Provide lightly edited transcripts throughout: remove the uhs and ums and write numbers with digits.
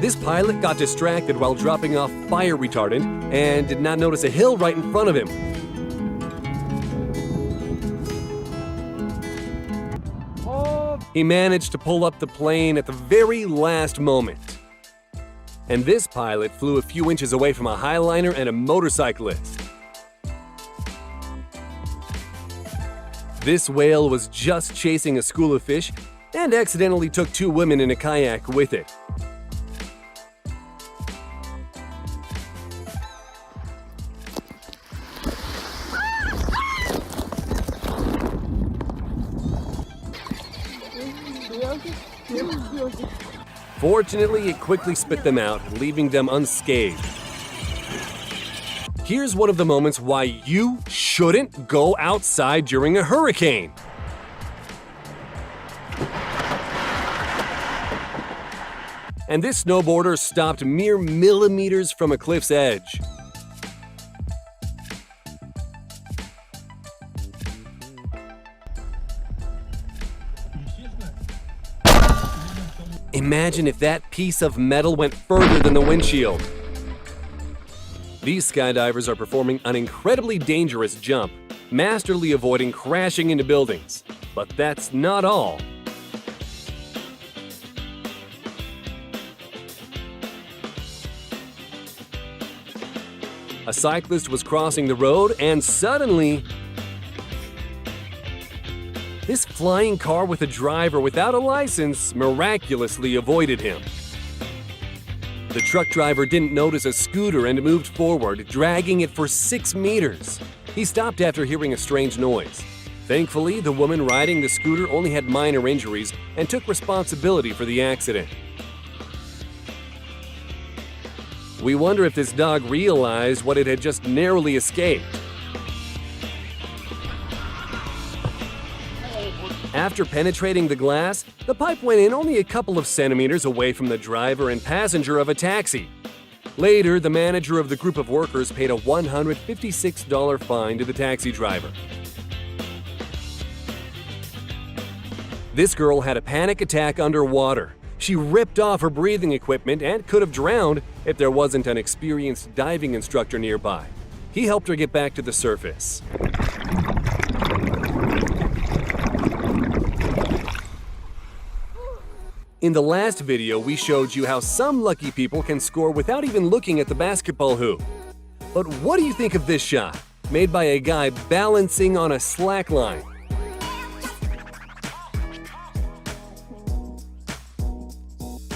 This pilot got distracted while dropping off fire retardant and did not notice a hill right in front of him. He managed to pull up the plane at the very last moment. And this pilot flew a few inches away from a highliner and a motorcyclist. This whale was just chasing a school of fish and accidentally took 2 women in a kayak with it. Fortunately, it quickly spit them out, leaving them unscathed. Here's one of the moments why you shouldn't go outside during a hurricane. And this snowboarder stopped mere millimeters from a cliff's edge. Imagine if that piece of metal went further than the windshield. These skydivers are performing an incredibly dangerous jump, masterfully avoiding crashing into buildings. But that's not all. A cyclist was crossing the road and suddenly, this flying car with a driver without a license miraculously avoided him. The truck driver didn't notice a scooter and moved forward, dragging it for 6 meters. He stopped after hearing a strange noise. Thankfully, the woman riding the scooter only had minor injuries and took responsibility for the accident. We wonder if this dog realized what it had just narrowly escaped. After penetrating the glass, the pipe went in only a couple of centimeters away from the driver and passenger of a taxi. Later, the manager of the group of workers paid a $156 fine to the taxi driver. This girl had a panic attack underwater. She ripped off her breathing equipment and could have drowned if there wasn't an experienced diving instructor nearby. He helped her get back to the surface. In the last video, we showed you how some lucky people can score without even looking at the basketball hoop. But what do you think of this shot, made by a guy balancing on a slack line?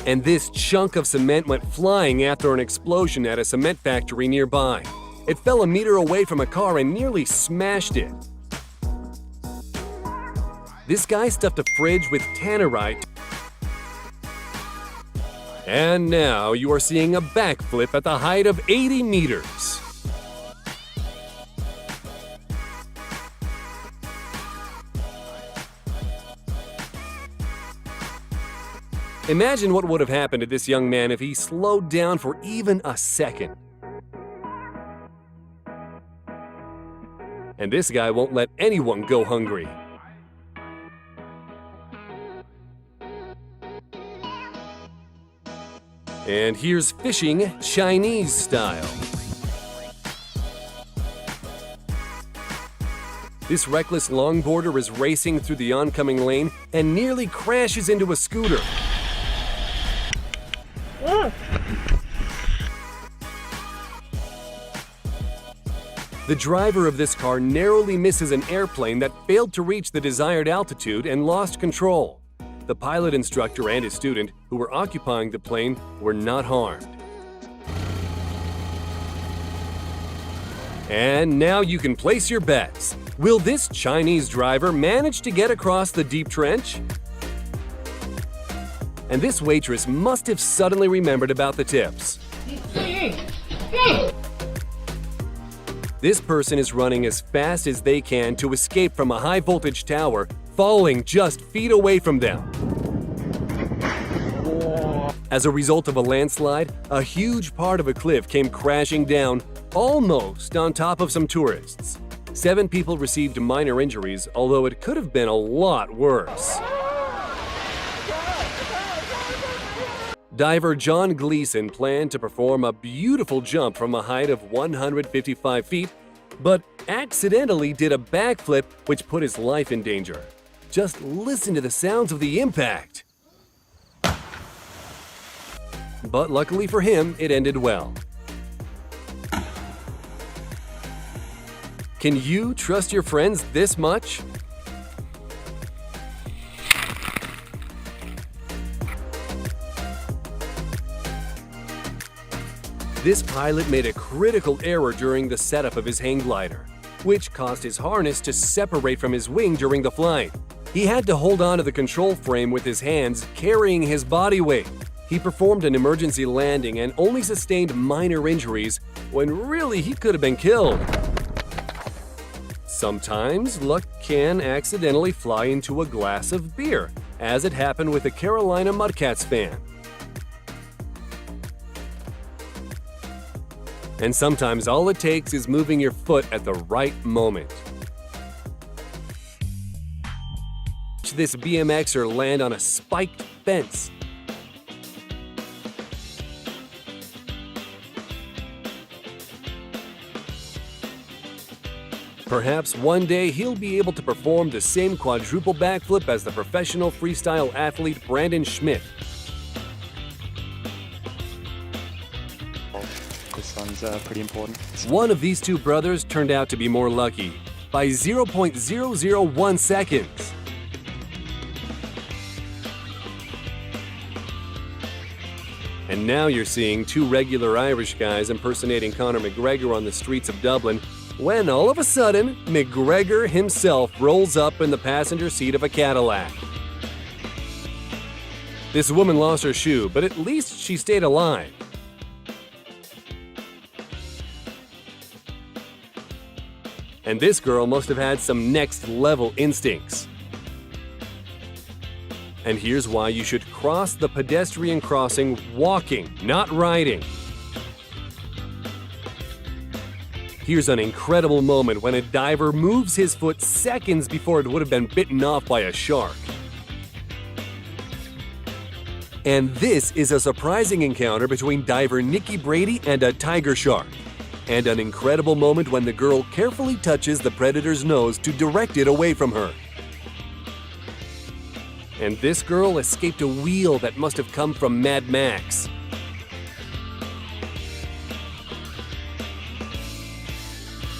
And this chunk of cement went flying after an explosion at a cement factory nearby. It fell a meter away from a car and nearly smashed it. This guy stuffed a fridge with tannerite. And now you are seeing a backflip at the height of 80 meters. Imagine what would have happened to this young man if he slowed down for even a second. And this guy won't let anyone go hungry. And here's fishing Chinese style. This reckless longboarder is racing through the oncoming lane and nearly crashes into a scooter. The driver of this car narrowly misses an airplane that failed to reach the desired altitude and lost control. The pilot instructor and his student, who were occupying the plane, were not harmed. And now you can place your bets. Will this Chinese driver manage to get across the deep trench? And this waitress must have suddenly remembered about the tips. This person is running as fast as they can to escape from a high-voltage tower, falling just feet away from them. As a result of a landslide, a huge part of a cliff came crashing down, almost on top of some tourists. 7 people received minor injuries, although it could have been a lot worse. Diver John Gleason planned to perform a beautiful jump from a height of 155 feet, but accidentally did a backflip which put his life in danger. Just listen to the sounds of the impact. But luckily for him, it ended well. Can you trust your friends this much? This pilot made a critical error during the setup of his hang glider, which caused his harness to separate from his wing during the flight. He had to hold on to the control frame with his hands, carrying his body weight. He performed an emergency landing and only sustained minor injuries, when really he could have been killed. Sometimes luck can accidentally fly into a glass of beer, as it happened with a Carolina Mudcats fan. And sometimes all it takes is moving your foot at the right moment. Watch this BMXer land on a spiked fence. Perhaps one day he'll be able to perform the same quadruple backflip as the professional freestyle athlete Brandon Schmidt. This one's pretty important. One of these two brothers turned out to be more lucky, by 0.001 seconds. And now you're seeing two regular Irish guys impersonating Conor McGregor on the streets of Dublin, when all of a sudden, McGregor himself rolls up in the passenger seat of a Cadillac. This woman lost her shoe, but at least she stayed alive. And this girl must have had some next-level instincts. And here's why you should cross the pedestrian crossing walking, not riding. Here's an incredible moment when a diver moves his foot seconds before it would have been bitten off by a shark. And this is a surprising encounter between diver Nikki Brady and a tiger shark. And an incredible moment when the girl carefully touches the predator's nose to direct it away from her. And this girl escaped a wheel that must have come from Mad Max.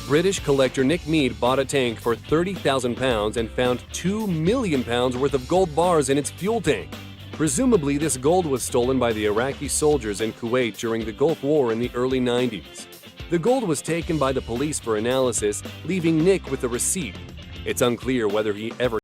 British collector Nick Mead bought a tank for £30,000 and found £2 million worth of gold bars in its fuel tank. Presumably, this gold was stolen by the Iraqi soldiers in Kuwait during the Gulf War in the early 90s. The gold was taken by the police for analysis, leaving Nick with a receipt. It's unclear whether he ever